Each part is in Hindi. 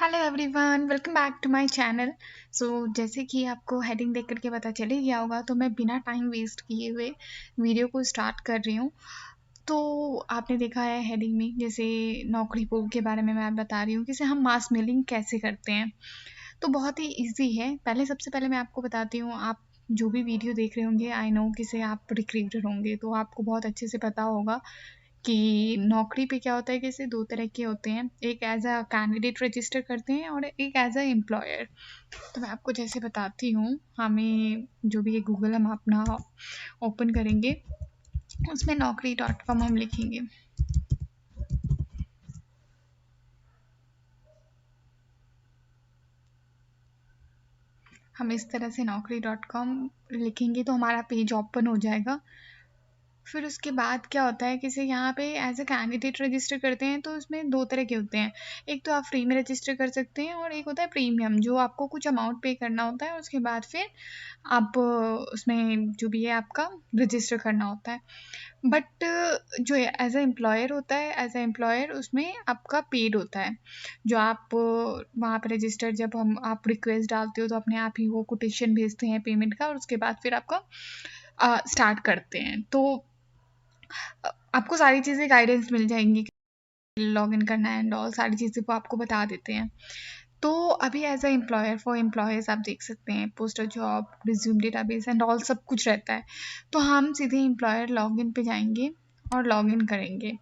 Hello everyone, welcome back to my channel. जैसे कि आपको हेडिंग देख करके पता चल ही गया होगा, तो मैं बिना टाइम वेस्ट किए हुए वीडियो को स्टार्ट कर रही हूँ। तो आपने देखा है हेडिंग में, जैसे नौकरी पोर्टल के बारे में मैं बता रही हूँ कि हम मास मेलिंग कैसे करते हैं। तो बहुत ही इजी है। सबसे पहले मैं आपको बताती हूँ, आप जो भी वीडियो देख रहे होंगे, आई नो कि से आप रिक्रूटर होंगे, तो आपको बहुत अच्छे से पता होगा कि नौकरी पे क्या होता है कि 2 तरह के होते हैं। एक एज़ अ कैंडिडेट रजिस्टर करते हैं और एक एज़ अ एम्प्लॉयर। तो मैं आपको जैसे बताती हूँ, हमें जो भी ये गूगल हम अपना ओपन करेंगे, उसमें naukri.com हम लिखेंगे। हम इस तरह से naukri.com लिखेंगे तो हमारा पेज ओपन हो जाएगा। फिर उसके बाद क्या होता है कि यहाँ पे एज अ कैंडिडेट रजिस्टर करते हैं, तो उसमें 2 तरह के होते हैं। एक तो आप फ्री में रजिस्टर कर सकते हैं और एक होता है प्रीमियम, जो आपको कुछ अमाउंट पे करना होता है। उसके बाद फिर आप उसमें जो भी है आपका रजिस्टर करना होता है। बट जो एज अ एम्प्लॉयर होता है, एज अ एम्प्लॉयर उसमें आपका पेड होता है। जो आप वहाँ पे रजिस्टर, जब आप रिक्वेस्ट डालते हो तो अपने आप ही वो कोटेशन भेजते हैं पेमेंट का, और उसके बाद फिर आपका स्टार्ट करते हैं। तो आपको सारी चीज़ें गाइडेंस मिल जाएंगी, लॉगिन करना है एंड ऑल सारी चीज़ें वो आपको बता देते हैं। तो अभी as a employer, for employers आप देख सकते हैं postal job, resume database and all सब कुछ रहता है। तो हम सीधे एम्प्लॉयर लॉगिन पे जाएंगे और लॉगिन करेंगे।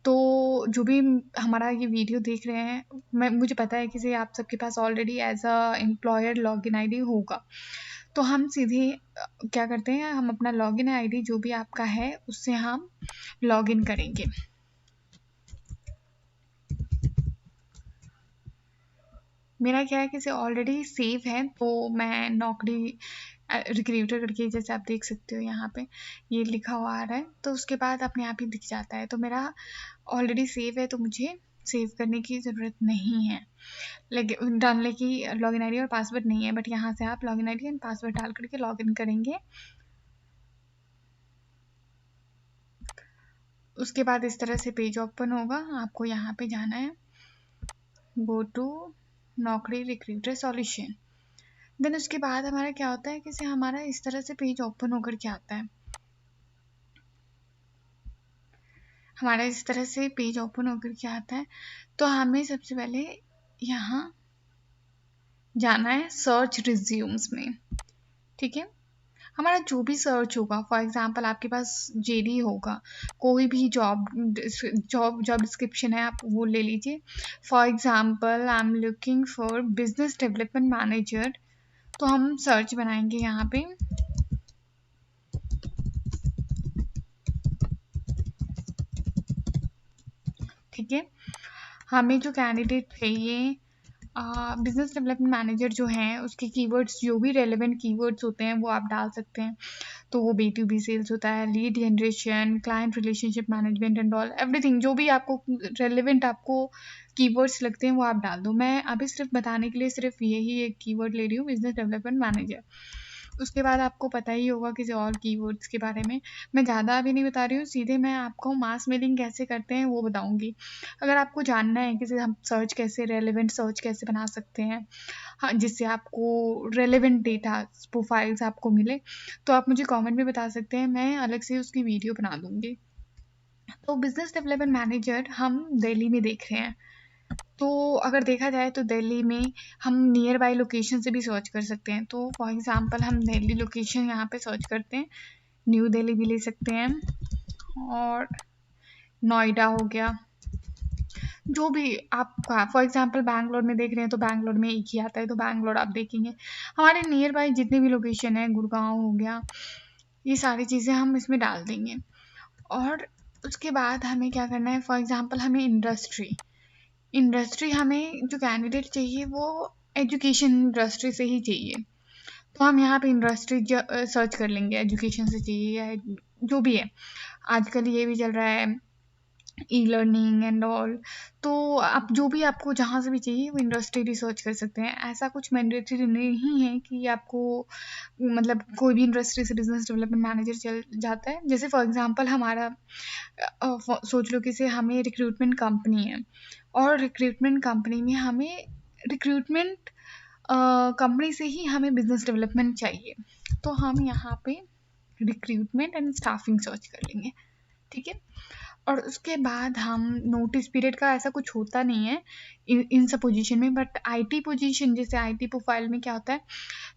तो जो भी हमारा ये वीडियो देख रहे हैं, मुझे पता है कि आप सबके पास already as a employer login ID होगा। तो हम सीधे क्या करते हैं, हम अपना लॉगिन आईडी जो भी आपका है उससे हम लॉगिन करेंगे। मेरा क्या है कि ऑलरेडी सेव है, तो मैं नौकरी रिक्रूटर करके, जैसे आप देख सकते हो यहाँ पे ये लिखा हुआ आ रहा है, तो उसके बाद अपने आप ही दिख जाता है। तो मेरा ऑलरेडी सेव है, तो मुझे सेव करने की ज़रूरत नहीं है, लेकिन डालने की लॉगिन आईडी और पासवर्ड नहीं है। बट यहाँ से आप लॉगिन आईडी एंड पासवर्ड डाल करके लॉगिन करेंगे। उसके बाद इस तरह से पेज ओपन होगा। आपको यहाँ पे जाना है, गो टू नौकरी रिक्रूटर सॉल्यूशन। देन उसके बाद हमारा क्या होता है कि हमारा इस तरह से पेज ओपन होकर के आता है। हमारा इस तरह से पेज ओपन होकर के आता है, तो हमें सबसे पहले यहाँ जाना है सर्च रिज्यूम्स में। ठीक है, हमारा जो भी सर्च होगा, फॉर एग्जांपल आपके पास जेडी होगा, कोई भी जॉब डिस्क्रिप्शन है, आप वो ले लीजिए। For example I am looking for business development manager, तो हम सर्च बनाएंगे यहाँ पे। ठीक है, हमें जो कैंडिडेट चाहिए, बिजनेस डेवलपमेंट मैनेजर जो हैं, उसके कीवर्ड्स जो भी रेलेवेंट कीवर्ड्स होते हैं वो आप डाल सकते हैं। तो वो B2B सेल्स होता है, lead generation, client relationship management and all everything, जो भी आपको रेलेवेंट आपको कीवर्ड्स लगते हैं वो आप डाल दो। मैं अभी सिर्फ बताने के लिए सिर्फ यही एक कीवर्ड ले रही हूँ, बिजनेस डेवलपमेंट मैनेजर। उसके बाद आपको पता ही होगा किसी और कीवर्ड्स के बारे में। मैं ज़्यादा अभी नहीं बता रही हूँ, सीधे मैं आपको मास मेलिंग कैसे करते हैं वो बताऊँगी। अगर आपको जानना है कि हम सर्च कैसे, रेलेवेंट सर्च कैसे बना सकते हैं, हाँ, जिससे आपको रेलेवेंट डेटा प्रोफाइल्स आपको मिले, तो आप मुझे कमेंट में बता सकते हैं, मैं अलग से उसकी वीडियो बना दूँगी। तो बिज़नेस डेवलपमेंट मैनेजर हम दिल्ली में देख रहे हैं। तो अगर देखा जाए तो दिल्ली में हम नियर बाय लोकेशन से भी सर्च कर सकते हैं। तो फॉर एग्ज़ाम्पल हम दिल्ली लोकेशन यहाँ पे सर्च करते हैं, न्यू दिल्ली भी ले सकते हैं, और नोएडा हो गया, जो भी आपका, फॉर एग्ज़ाम्पल बैंगलोर में देख रहे हैं तो बैंगलोर में एक ही आता है, तो बैंगलोर आप देखेंगे। हमारे नियर बाय जितने भी लोकेशन है, गुड़गांव हो गया, ये सारी चीज़ें हम इसमें डाल देंगे। और उसके बाद हमें क्या करना है, फॉर एग्ज़ाम्पल हमें इंडस्ट्री हमें जो कैंडिडेट चाहिए वो एजुकेशन इंडस्ट्री से ही चाहिए। तो हम यहाँ पे इंडस्ट्री सर्च कर लेंगे, एजुकेशन से चाहिए या जो भी है। आजकल ये भी चल रहा है ई लर्निंग एंड ऑल, तो आप जो भी आपको जहाँ से भी चाहिए वो इंडस्ट्री रिसर्च कर सकते हैं। ऐसा कुछ मैंडेटरी नहीं है कि आपको मतलब कोई भी इंडस्ट्री से बिजनेस डेवलपमेंट मैनेजर चल जाता है। जैसे फॉर एग्जांपल हमारा सोच लो कि हमें रिक्रूटमेंट कंपनी है, और रिक्रूटमेंट कंपनी में हमें रिक्रूटमेंट कंपनी से ही हमें बिजनेस डेवलपमेंट चाहिए, तो हम यहाँ पे रिक्रूटमेंट एंड स्टाफिंग सर्च कर लेंगे, ठीक है। और उसके बाद हम नोटिस पीरियड का ऐसा कुछ होता नहीं है इन सब पोजीशन में, बट आईटी पोजीशन, जैसे आईटी प्रोफाइल में क्या होता है,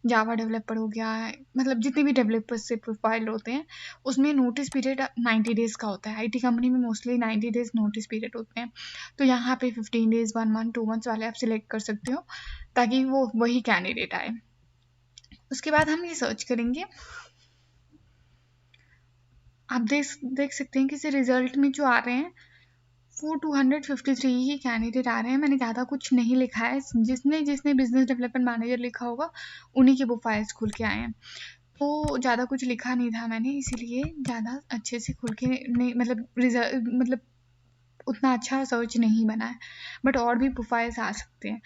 जावा डेवलपर हो गया है, मतलब जितने भी डेवलपर्स से प्रोफाइल होते हैं उसमें नोटिस पीरियड 90 डेज़ का होता है। आईटी कंपनी में मोस्टली 90 डेज़ नोटिस पीरियड होते हैं, तो यहाँ पे 15 डेज़, 1 मंथ, 2 मंथ्स वाले आप सिलेक्ट कर सकते हो ताकि वो वही कैंडिडेट आए। उसके बाद हम ये सर्च करेंगे, आप देख सकते हैं कि रिजल्ट में जो आ रहे हैं वो 253 ही कैंडिडेट आ रहे हैं। मैंने ज़्यादा कुछ नहीं लिखा है, जिसने जिसने बिजनेस डेवलपमेंट मैनेजर लिखा होगा उन्हीं के प्रोफाइल्स खुल के आए हैं, तो ज़्यादा कुछ लिखा नहीं था मैंने, इसीलिए ज़्यादा अच्छे से खुल के नहीं, मतलब रिजल्ट, मतलब उतना अच्छा सर्च नहीं बना है, बट और भी प्रोफाइल्स आ सकते हैं।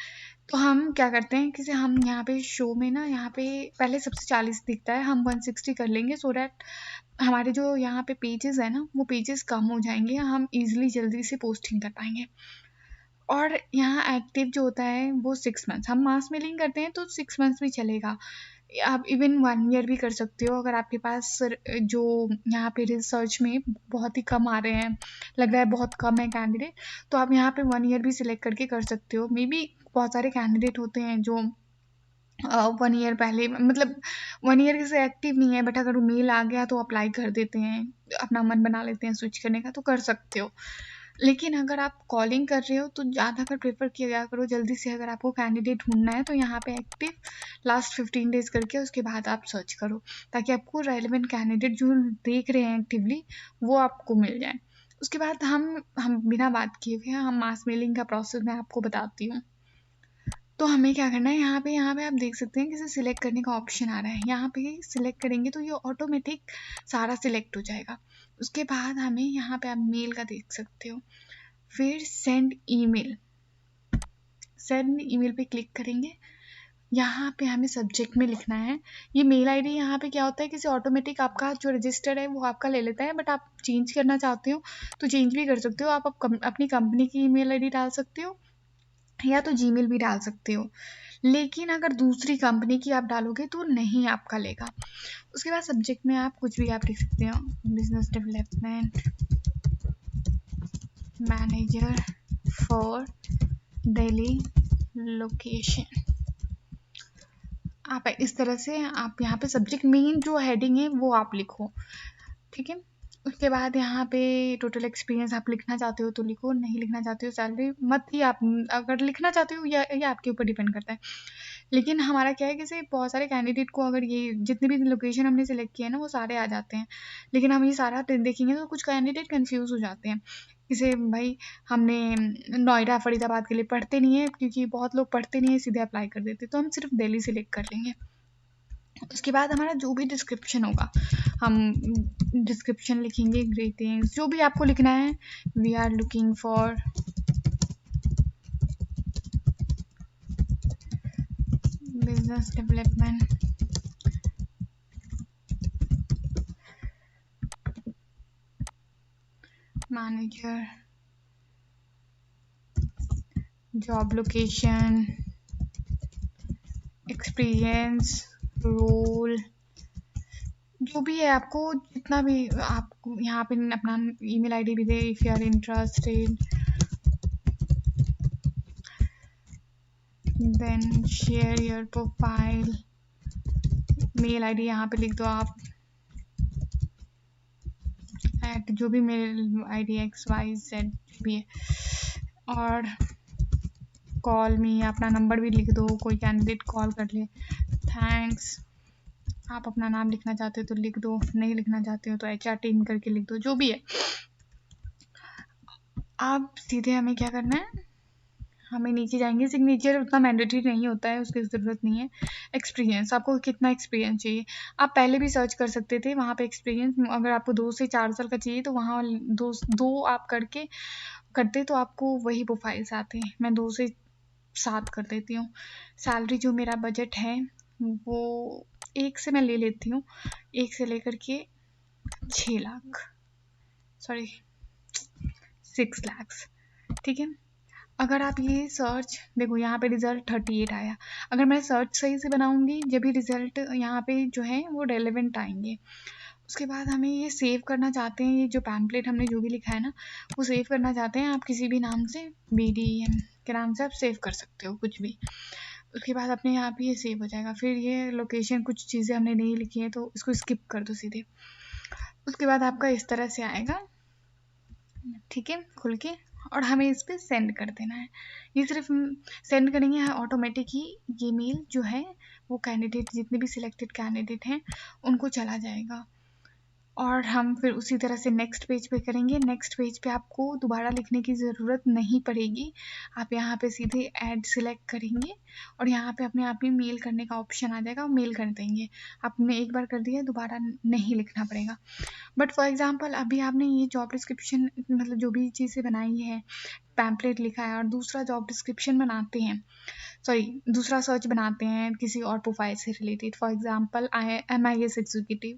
तो हम क्या करते हैं कि हम यहाँ पे शो में ना, यहाँ पे पहले सबसे 40 दिखता है, हम 160 कर लेंगे सो डैट हमारे जो यहाँ पे पेजेस है ना वो पेजेस कम हो जाएंगे, हम इजीली जल्दी से पोस्टिंग कर पाएंगे। और यहाँ एक्टिव जो होता है वो 6 मंथ्स, हम मास मेलिंग करते हैं तो 6 मंथ्स भी चलेगा, आप इवन 1 ईयर भी कर सकते हो। अगर आपके पास जो यहाँ पे रिसर्च में बहुत ही कम आ रहे हैं, लग रहा है बहुत कम है कैंडिडेट, तो आप यहाँ पे 1 ईयर भी सिलेक्ट करके कर सकते हो। मे बी बहुत सारे कैंडिडेट होते हैं जो 1 ईयर पहले, मतलब 1 ईयर से एक्टिव नहीं है, बट अगर वो मेल आ गया तो अप्लाई कर देते हैं, अपना मन बना लेते हैं स्विच करने का, तो कर सकते हो। लेकिन अगर आप कॉलिंग कर रहे हो तो ज़्यादातर प्रेफर किया गया करो जल्दी से, अगर आपको कैंडिडेट ढूंढना है तो यहाँ पे एक्टिव लास्ट 15 डेज करके उसके बाद आप सर्च करो, ताकि आपको रेलिवेंट कैंडिडेट जो देख रहे हैं एक्टिवली वो आपको मिल जाए। उसके बाद हम बिना बात किए हुए हम मास मेलिंग का प्रोसेस मैं आपको बताती हूँ। तो हमें क्या करना है, यहाँ पे आप देख सकते हैं कि सिलेक्ट करने का ऑप्शन आ रहा है, यहाँ पे सिलेक्ट करेंगे तो ये ऑटोमेटिक सारा सिलेक्ट हो जाएगा। उसके बाद हमें यहाँ पे आप मेल का देख सकते हो, फिर सेंड ईमेल पे क्लिक करेंगे। यहाँ पे हमें सब्जेक्ट में लिखना है, ये मेल आईडी यहाँ पे क्या होता है कि ऑटोमेटिक आपका जो रजिस्टर है वो आपका ले लेता है, बट आप चेंज करना चाहते हो तो चेंज भी कर सकते हो। आप अपनी कंपनी की ईमेल आईडी डाल सकते हो या तो जीमेल भी डाल सकते हो, लेकिन अगर दूसरी कंपनी की आप डालोगे तो नहीं आपका लेगा। उसके बाद सब्जेक्ट में आप कुछ भी आप लिख सकते हो, business development manager for Delhi location. आप इस तरह से आप यहाँ पे सब्जेक्ट मेन जो हेडिंग है वो आप लिखो, ठीक है। उसके बाद यहाँ पे टोटल एक्सपीरियंस आप लिखना चाहते हो तो लिखो, नहीं लिखना चाहते हो सैलरी मत ही, आप अगर लिखना चाहते हो ये आपके ऊपर डिपेंड करता है। लेकिन हमारा क्या है कि बहुत सारे कैंडिडेट को अगर ये जितने भी लोकेशन हमने सेलेक्ट किया है ना वो सारे आ जाते हैं, लेकिन हम ये सारा देखेंगे तो कुछ कैंडिडेट कंफ्यूज हो जाते हैं। जैसे भाई हमने नोएडा फरीदाबाद के लिए पढ़ते नहीं है, क्योंकि बहुत लोग पढ़ते नहीं है सीधे अप्लाई कर देते, तो हम सिर्फ दिल्ली सेलेक्ट कर लेंगे। उसके बाद हमारा जो भी डिस्क्रिप्शन होगा हम डिस्क्रिप्शन लिखेंगे, ग्रीटिंग्स जो भी आपको लिखना है, we are looking for business development manager, job location, experience, role, जो भी है आपको जितना भी, आप यहाँ पे अपना ईमेल आईडी भी दे, if you are interested then share your profile, mail ID यहाँ पे लिख दो आप, एट जो भी मेल आईडी XYZ भी है, और कॉल मी अपना नंबर भी लिख दो, कोई कैंडिडेट कॉल कर ले, थैंक्स, आप अपना नाम लिखना चाहते हो तो लिख दो, नहीं लिखना चाहते हो तो HR टीम करके लिख दो, जो भी है। आप सीधे हमें क्या करना है, हमें नीचे जाएंगे, सिग्नेचर उतना मैंडेटरी नहीं होता है, उसकी ज़रूरत नहीं है। एक्सपीरियंस, आपको कितना एक्सपीरियंस चाहिए, आप पहले भी सर्च कर सकते थे वहाँ पे एक्सपीरियंस, अगर आपको 2 से 4 साल का चाहिए तो वहाँ दो आप करते तो आपको वही प्रोफाइल्स आते हैं। मैं 2 से 7 कर देती हूँ। सैलरी जो मेरा बजट है वो 1 से मैं ले लेती हूँ, 1 से लेकर के 6 लाख, सॉरी 6 लाख, ठीक है। अगर आप ये सर्च देखो, यहाँ पे रिजल्ट 38 आया। अगर मैं सर्च सही से बनाऊंगी जब भी रिजल्ट यहाँ पे जो है वो रेलेवेंट आएंगे। उसके बाद हमें ये सेव करना चाहते हैं, ये जो पैम्पलेट हमने जो भी लिखा है ना वो सेव करना चाहते हैं। आप किसी भी नाम से BDM के नाम से आप सेव कर सकते हो कुछ भी। उसके बाद अपने यहाँ पे ये सेव हो जाएगा। फिर ये लोकेशन कुछ चीज़ें हमने नहीं लिखी हैं तो इसको स्किप कर दो सीधे। उसके बाद आपका इस तरह से आएगा, ठीक है, खुल के, और हमें इस पर सेंड कर देना है। ये सिर्फ सेंड करेंगे ऑटोमेटिक ही ये मेल जो है वो कैंडिडेट, जितने भी सिलेक्टेड कैंडिडेट हैं उनको चला जाएगा। और हम फिर उसी तरह से नेक्स्ट पेज पे करेंगे। नेक्स्ट पेज पे आपको दोबारा लिखने की ज़रूरत नहीं पड़ेगी। आप यहाँ पे सीधे ऐड सिलेक्ट करेंगे और यहाँ पे अपने आप ही मेल करने का ऑप्शन आ जाएगा और मेल कर देंगे। आपने एक बार कर दिया, दोबारा नहीं लिखना पड़ेगा। बट फॉर एग्जांपल अभी आपने ये जॉब डिस्क्रिप्शन मतलब जो भी चीज़ें बनाई है, पैम्पलेट लिखा है और दूसरा जॉब डिस्क्रिप्शन बनाते हैं, दूसरा सर्च बनाते हैं किसी और प्रोफाइल से related, for example MIS executive,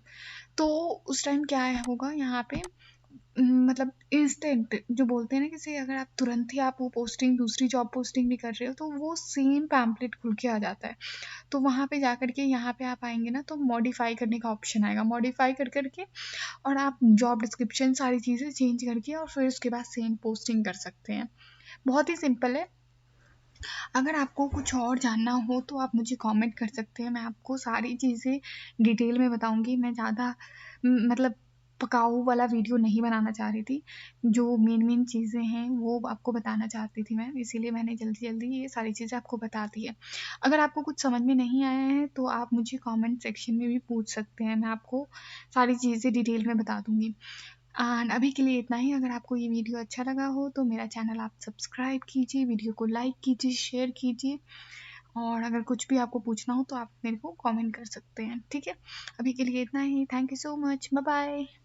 तो उस टाइम क्या होगा यहाँ पे मतलब इंस्टेंट जो बोलते हैं ना, किसी अगर आप तुरंत ही आप वो पोस्टिंग दूसरी जॉब पोस्टिंग भी कर रहे हो तो वो सेम पैम्पलेट खुल के आ जाता है। तो वहाँ पे जा कर के यहाँ पे आप आएंगे ना तो मॉडिफाई करने का ऑप्शन आएगा, मॉडिफाई कर करके और आप जॉब डिस्क्रिप्शन सारी चीज़ें चेंज करके और फिर उसके बाद सेम पोस्टिंग कर सकते हैं। बहुत ही सिंपल है। अगर आपको कुछ और जानना हो तो आप मुझे कमेंट कर सकते हैं, मैं आपको सारी चीज़ें डिटेल में बताऊंगी। मैं ज़्यादा मतलब पकाऊ वाला वीडियो नहीं बनाना चाह रही थी, जो मेन चीज़ें हैं वो आपको बताना चाहती थी मैं, इसीलिए मैंने जल्दी जल्दी ये सारी चीज़ें आपको बता दी है। अगर आपको कुछ समझ में नहीं आया है तो आप मुझे कमेंट सेक्शन में भी पूछ सकते हैं, मैं आपको सारी चीज़ें डिटेल में बता दूंगी। एंड अभी के लिए इतना ही। अगर आपको ये वीडियो अच्छा लगा हो तो मेरा चैनल आप सब्सक्राइब कीजिए, वीडियो को लाइक कीजिए, शेयर कीजिए, और अगर कुछ भी आपको पूछना हो तो आप मेरे को कमेंट कर सकते हैं, ठीक है। अभी के लिए इतना ही। Thank you so much, bye bye.